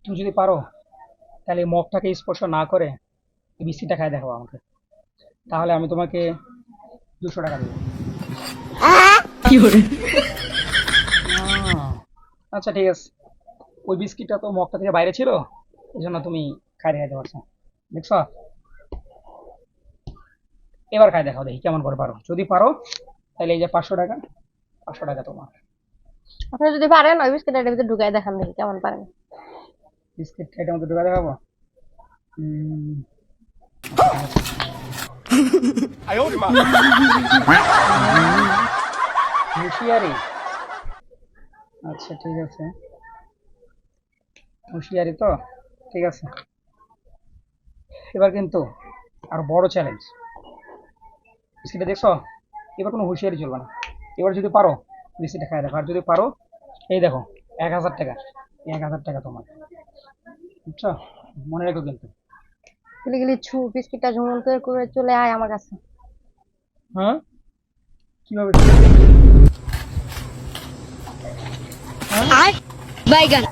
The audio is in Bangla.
তুমি যদি পারো তাহলে এই মগটাকে স্পর্শ না করে এই বিস্কিটটা খাই দেখাবো আমাকে, তাহলে আমি তোমাকে 200 টাকা দেবো। আহ, আচ্ছা ঠিক আছে, ওই বিস্কিটটা তো মগটা থেকে বাইরে ছিল, এই জন্য তুমি খাই দেখাতে পারছো। দেখছো, এবার খাই দেখাও দেখি কেমন করে পারো। যদি পারো তাহলে এই যে 500 টাকা, 500 টাকা তোমার। আপনি যদি পারেন ওই বিস্কিটটা এটার ভিতরে ঢুকাই দেখান দেখি কেমন পারেন। বিস্কিট খাইটার মধ্যে ঢোকা দেখাবো। উম, আচ্ছা ঠিক আছে। হুঁশিয়ারি, আচ্ছা ঠিক আছে, হুঁশিয়ারি তো, ঠিক আছে। এবার কিন্তু আর বড় চ্যালেঞ্জ, বিস্কিটটা দেখছো, এবার কোনো হুঁশিয়ারি চলবে না। এবার যদি পারো বিস্কিটটা খাই দেখো, আর যদি পারো এই দেখো 1000 টাকা, 1000 টাকা তোমার, বুঝছো, মনে রেখো কিন্তু। গেলি গেলি ছু বিস্কিটটা ঝুমন্ত করে চলে আয় আমার কাছে। হ্যাঁ, কিভাবে? হ্যাঁ, Bye, guys.